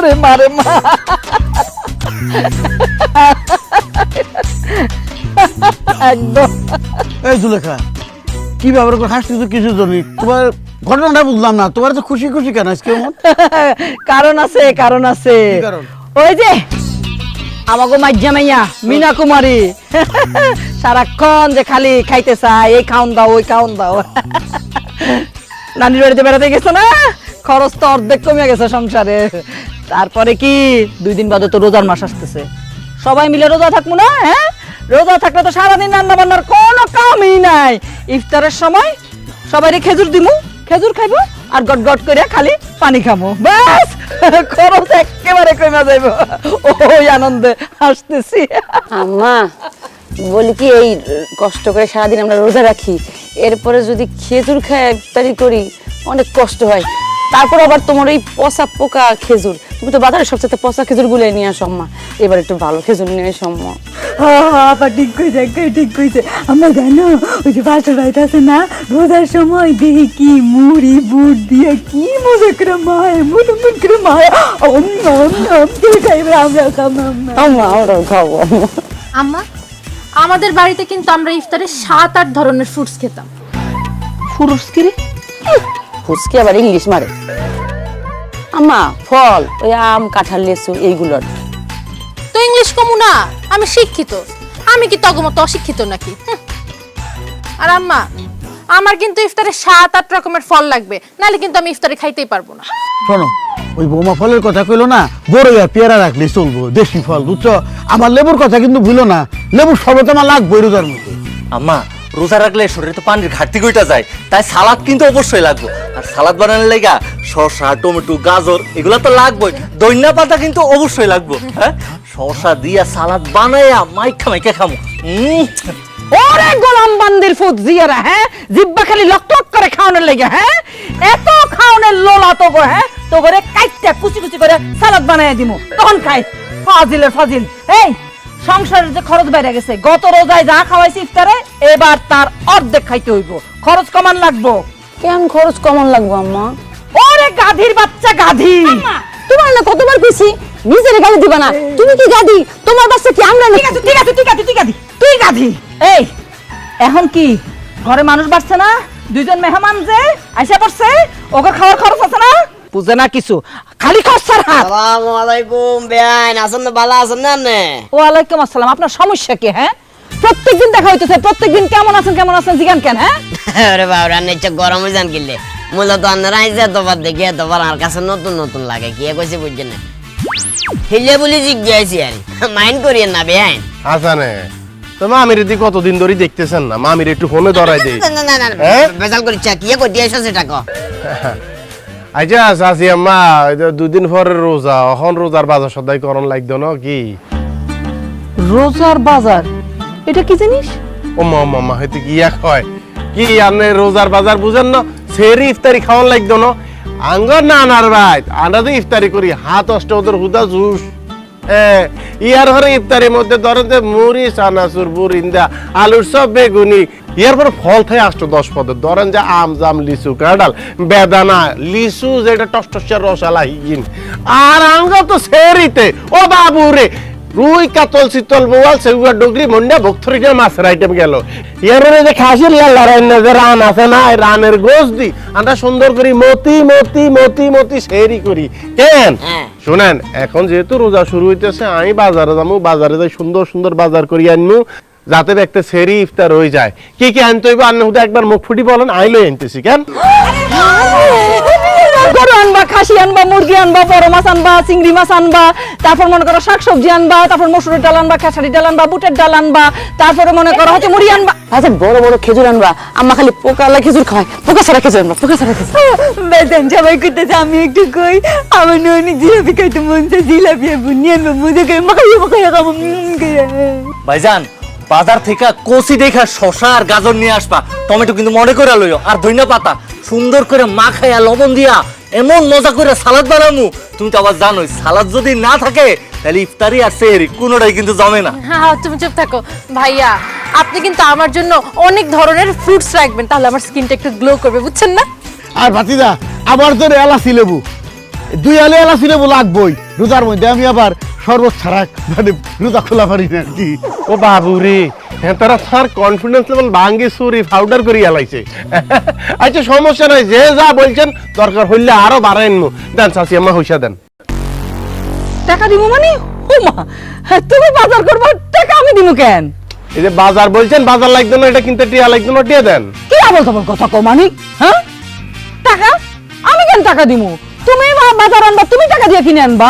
আরে মারে মা একদম। এই জুলেখা কি ব্যাপার করে হাসছিস কিছু জন্য? তোমার ঘটনাটা বুঝলাম না, তোমার তো খুশি খুশি কেন আজকে? কারণ আছে, কারণ আছে। কারণ? ওই যে আমাগো মাইজা মাইয়া মিনা কুমারী সারাক্ষণ যে খালি খাইতে চায়, এই খাওন দাও ওই খাওন দাও। নানির বাড়িতে বেড়াতে গেছে না, খরচ তো অর্ধেক কমে গেছে সংসারে। তারপরে কি 2 দিন বাদে তো রোজার মাস আসতেছে, সবাই মিলে রোজা থাকবো না? হ্যাঁ, রোজা থাকলে তো সারাদিন রান্না বান্নার কোনো কামই নাই। ইফতারের সময় সবাই খেজুর দিমু, খেজুর খাইবো আর গট গট করে খালি পানি খামো, ব্যাস খরচ একেবারে কমে যাইব। ওই আনন্দে হাসতেছি। আম্মা বলি কি, এই কষ্ট করে সারাদিন আমরা রোজা রাখি, এরপরে যদি খেজুর খায় ইফতারি করি অনেক কষ্ট হয়। তারপর আবার তোমার এই পচা পোকা খেজুর, তুমি তো বাজারে সবচেয়ে পচা খেজুর গুলো নিয়ে আসো আম্মা, এবার একটু ভালো খেজুর নিয়ে আসো আম্মা। আপা ঠিক কইছে, একদম ঠিক কইছে। আমরা জানো ওই যে পাশের বাড়িতে আছে না, রোজার সময় দেখি কি মুড়ি বুট দিয়ে কি মজা করে মায় মুটুন করে মায় খাইবে, আমরা খাবো আম্মা আমরাও খাবো। আম্মা, আমাদের বাড়িতে কিন্তু আমরা ইফতারে 7-8 ধরনের ফ্রুটস খেতাম। ফুরুস কি রে? ফুচকি আবার ইংলিশ মারে। আম্মা ফল ওই আম কাঁঠাল লেচু এইগুলোর। তো ইংলিশ কমু না, আমি শিক্ষিত, আমি কি তগমত অশিক্ষিত নাকি? আর আম্মা, আমার কিন্তু ইফতারে 7-8 রকমের ফল লাগবে, নাহলে কিন্তু আমি ইফতারে খাইতেই পারবো না। শোনো, ওই বোমা ফলের কথা কইলো না, বড় আর পেয়ারা রাখলে চলবো, দেশি ফল বুঝছো? আমার লেবুর কথা কিন্তু ভুলো না, লেবুর শরবত আমার লাগবে রোজার মধ্যে। আম্মা, রোজা রাখলে শরীরে তো পানির ঘাটতি কইটা যায়, তাই সালাদ কিন্তু অবশ্যই লাগবে। আর সালাদ বানানোর লাগা শসা, টমেটো, গাজর এগুলা তো লাগবেই, ধনিয়া পাতা কিন্তু অবশ্যই লাগবে। হ্যাঁ, শসা দিয়া সালাদ বানাইয়া মাইখা মাইখা খামু। ওরে গোলাম বান্দির ফুট জিয়ারা, হ্যাঁ, জিব্বা খালি লক লক করে খাওয়ানোর লাগে। হ্যাঁ, এত খাওয়ানোর লোলা তো গো, হ্যাঁ, তো করে কাইটটা কুচি কুচি করে সালাদ বানাইয়া দিমু, তখন খাই। ফাজিলের ফাজিল। এই সংসারের যে খরচ বেড়ে গেছে, গত রোজায় যা খাওয়াইছি ইফতারে, এবার তার অর্ধেক খাইতে হইব, খরচ কমান লাগবো। কেন খরচ কমন লাগবো আম্মা? ওরে গাধীর বাচ্চা গাধী, তোমার না কতবার কইছি নিজের গালি দিবা না, তুমি কি গাধি? তোমার বাচ্চা কি আমরা না? ঠিক আছে ঠিক আছে ঠিক আছে ঠিক আছে, তুই গাধী। এই এখন কি ঘরে মানুষ বাড়ছে না, 2 জন মেহমান যে আইসা পড়ছে, ওকে খাওয়ার খরচ আছে না, বুঝে না কিছু, খালি খরচার হাত। আসসালামু আলাইকুম বেআইন, আছেন না? ভালো আছেন না আপনি? ওয়ালাইকুম আসসালাম। আপনার সমস্যা কি? হ্যাঁ, প্রত্যেকদিন দেখা হইতেছে, প্রত্যেকদিন কেমন আছেন কেমন আছেন জিগান কেন? হ্যাঁ, আরে বাবা, রান্না ইচ্ছা গরম হয়ে যান কিনলে মূলত আপনারা আইসে এতবার দেখি এতবার আমার কাছে নতুন নতুন লাগে, কি কইছে বুঝছেন না? হিলে বলি জিজ্ঞাসি আর মাইন্ড করিয়েন না বেআইন। হাসানে তো মামির দিকে কতদিন ধরে দেখতেছেন না, মামির একটু ফোনে ধরাই দেই। না না না, বেজাল করিচ্ছা কি কই দিয়েছ সেটা কো। আচ্ছা চাচি আম্মা, 2 দিন পরে রোজা, এখন রোজার বাজার সদাই করন লাগতো না কি? রোজার বাজার এটা কি জিনিস? ও মামা হয়তো কি এক হয় কি, আপনি রোজার বাজার বুঝেন না? সেরি ইফতারি খাওয়ান লাগতো না আঙ্গর নানার ভাই, আমরা তো ইফতারি করি হাত অষ্ট ওদের হুদা জুস। ইয়ার ঘরে ইফতারির মধ্যে ধরেন যে মুড়ি, চানাচুর, বুরিন্দা, আলুর সব, বেগুনি, ইয়ার পরে ফল থাকে 8-10 পদের, ধরেন যে আম, জাম, লিচু, কাঁঠাল, বেদানা, লিচু যেটা টসটসের রসালা হিগিন। আর আঙ্গ তো সেরিতে ও বাবু রে, রুই, কাতল, শীতল, বোয়াল, সেগুয়া, ডগরি, মন্ডা, ভক্তরিটা মাছের আইটেম গেল। এর যে খাসির লাল্লা যে রান আছে না, রানের গোস দি আমরা সুন্দর করি মতি মতি মতি মতি সেরি করি। কেন শুনেন, এখন যেহেতু রোজা শুরু হইতেছে, আমি বাজারে যাবো, বাজারে যাই সুন্দর সুন্দর বাজার করি আনবো, যাতে একটা সেরি ইফতার হয়ে যায়। কি কি আনতে হইব আন্না হুদা একবার মুখ ফুটি বলেন, আইলো আনতেছি। কেন গরু আনবা, খাসি আনবা, মুরগি আনবা, বড় মাছ আনবা, চিংড়ি মাছ আনবা, তারপর মনে করো শাকসবজি আনবা, তারপর মসুরের ডাল আনবা, খেসারি ডাল আনবা, বুটের ডাল আনবা, তারপরে মনে করো হচ্ছে মুড়ি আনবা। আচ্ছা বড় বড় খেজুর আনবা, আম্মা খালি পোকালা খেজুর খায়, পোকা ছাড়া খেজুর আনবা, পোকা ছাড়া খেজুর। বেতন সবাই করতেছে, আমি একটু কই আমার অনেক জিলাপি খাইতে মন চায়, জিলাপি বুনিয়ে আনবো, মজা করে মাখাইয়া মাখাইয়া খাবো। ভাইজান, বাজার থেকে কচি দেখা শসা আর গাজর নিয়ে আসবা, টমেটো কিন্তু মনে করে লইও, আর ধনিয়া পাতা সুন্দর করে মাখাইয়া লবণ দিয়া এমন মজা করে সালাদ বানামু। তুমি তো আবার জানোই, সালাদ যদি না থাকে তাহলে ইফতারি আর সেহরি কোনোটাই কিন্তু জমে না। হ্যাঁ, তুমি চুপ থাকো ভাইয়া, আপনি কিন্তু আমার জন্য অনেক ধরনের ফ্রুটস রাখবেন, তাহলে আমার স্কিনটা একটু গ্লো করবে, বুঝছেন না? আর ভাতিজা, আবার তোর এলাচি লেবু, দুই আলে এলাচি লেবু লাগবই রোজার মধ্যে আমি আবার শরবত ছাড়া মানে রোজা খোলা পারি না কি ও বাবু রে হ্যাঁ তারা তার কনফিডেন্স লেভেল ভাঙ্গি সুরি পাউডার করে এলাইছে আচ্ছা সমস্যা নাই যে যা বলছেন দরকার হইলে আরো বাড়াই আনবো দেন চাচি আমার হইসা দেন টাকা দিব মানে ও মা তুমি বাজার করবা টাকা আমি দিব কেন এই যে বাজার বলছেন বাজার লাগবে না এটা কিনতে টিয়া লাগবে না টিয়া দেন কি আবল তাবল কথা কও মানিক হ্যাঁ টাকা আমি কেন টাকা দিমু তুমি বাজার আনবা তুমি টাকা দিয়ে কিনে আনবা